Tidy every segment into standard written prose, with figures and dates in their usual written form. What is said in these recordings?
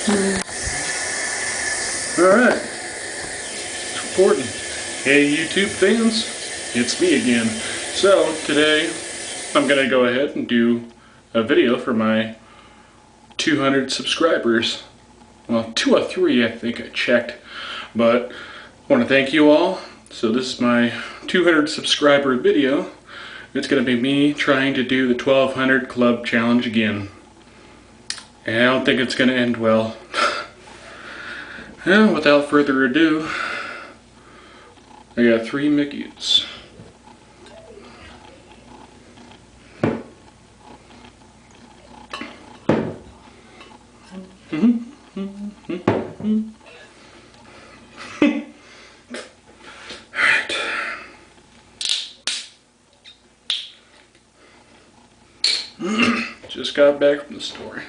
Alright, it's reporting. Hey YouTube fans, it's me again. So today I'm going to go ahead and do a video for my 200 subscribers. Well, 203 I think I checked, but I want to thank you all. So this is my 200 subscriber video. It's going to be me trying to do the 1200 club challenge again. And I don't think it's going to end well. Well, without further ado, I got 3 Mickeys. Alright. Just got back from the store.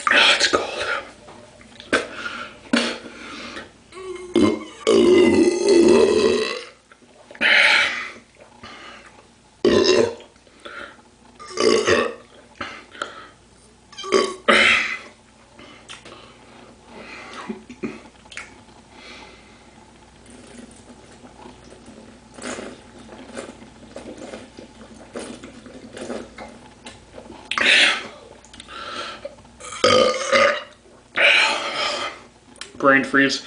It's cold. Brain freeze.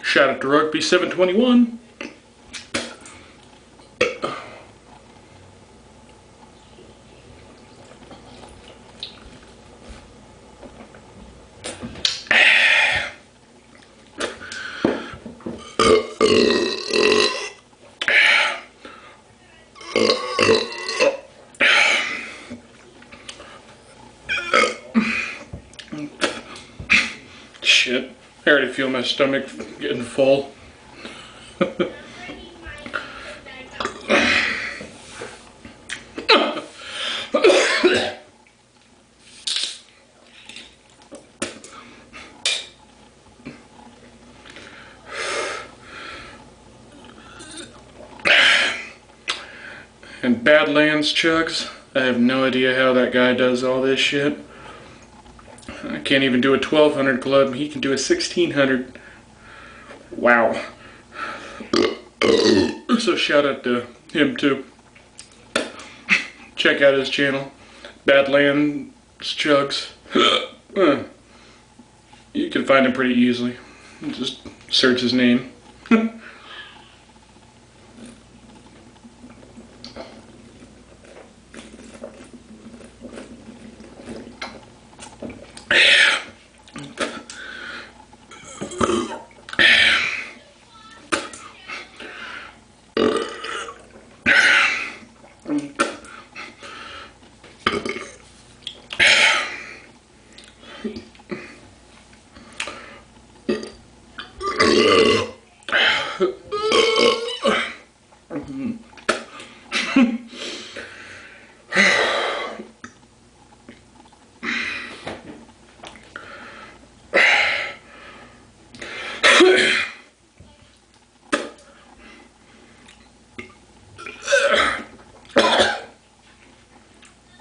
Shout out to Rugby 721. Shit, I already feel my stomach getting full. And Badlands chugs, I have no idea how that guy does all this shit. I can't even do a 1200 club. He can do a 1600. Wow. So shout out to him too. Check out his channel, Badlands Chugs. You can find him pretty easily. Just search his name.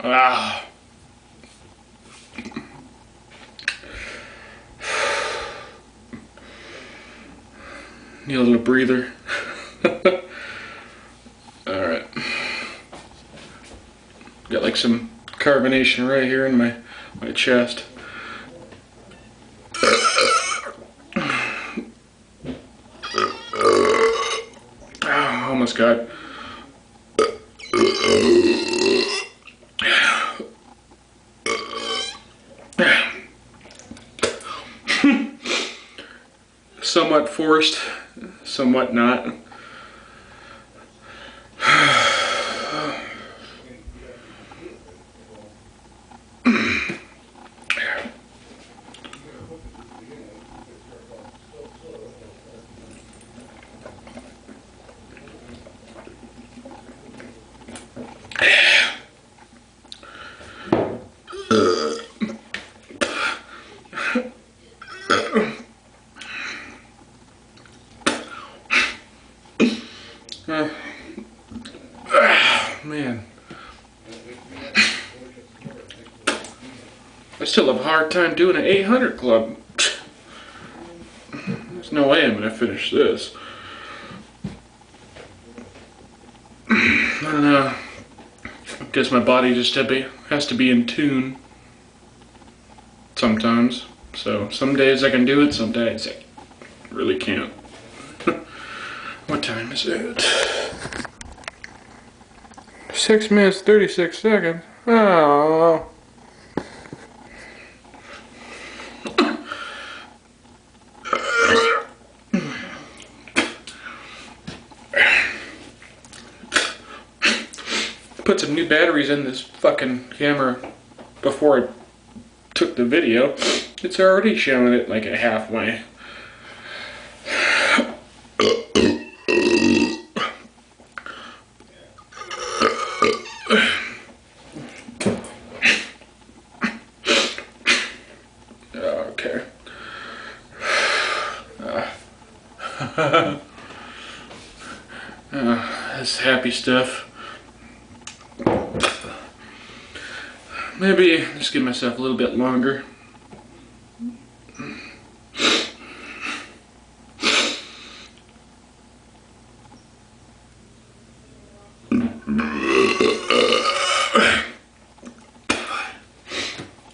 Ah. Need a little breather. Alright. Got like some carbonation right here in my chest. Oh, almost got. Somewhat forced, somewhat not. Man, I still have a hard time doing an 800 club. There's no way I'm gonna finish this. I don't know. I guess my body just has to be in tune sometimes. So some days I can do it, some days I really can't. What time is it? 6 minutes 36 seconds. Oh. Put some new batteries in this fucking camera before I took the video. It's already showing it like at halfway. Okay. That's happy stuff. Maybe just give myself a little bit longer.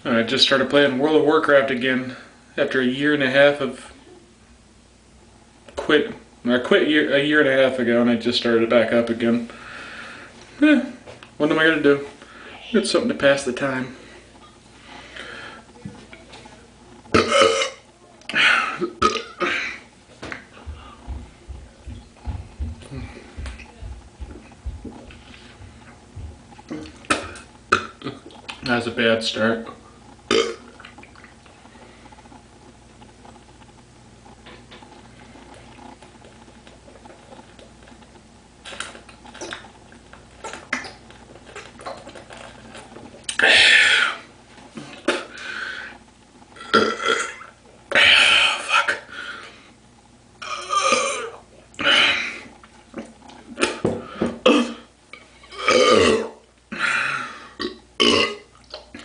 I just started playing World of Warcraft again after a year and a half of quit. I quit a year and a half ago, and I just started back up again. What am I gonna do? It's something to pass the time. That's a bad start.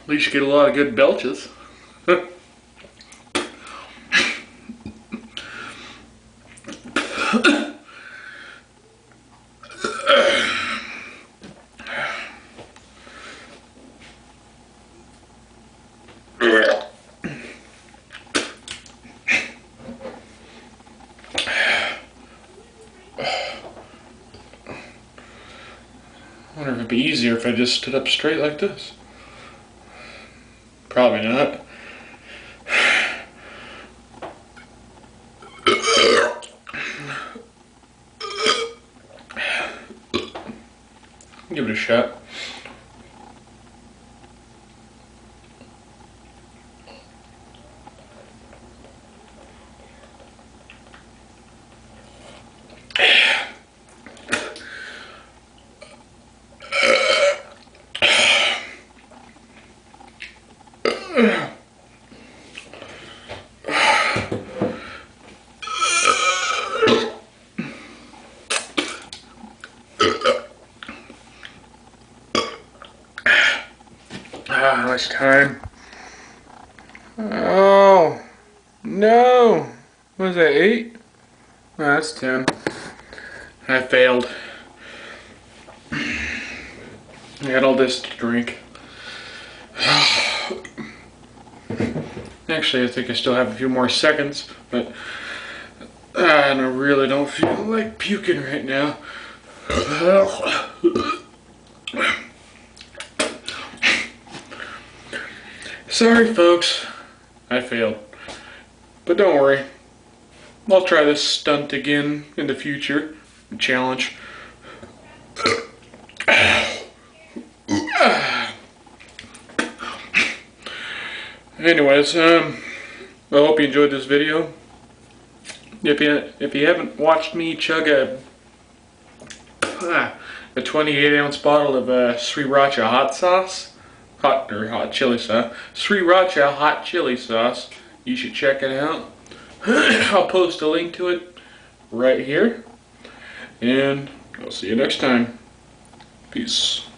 At least you get a lot of good belches. I wonder if it'd be easier if I just stood up straight like this. Probably not. Give it a shot. How much time? Oh no! What is that, 8? That's 10. I failed. I had all this to drink. Actually, I think I still have a few more seconds, but I really don't feel like puking right now. Sorry, folks. I failed. But don't worry. I'll try this stunt again in the future. Challenge. Anyways, I hope you enjoyed this video. If you haven't watched me chug a 28-ounce bottle of Sriracha hot sauce, hot chili sauce, Sriracha hot chili sauce, you should check it out. I'll post a link to it right here, and I'll see you next time. Peace.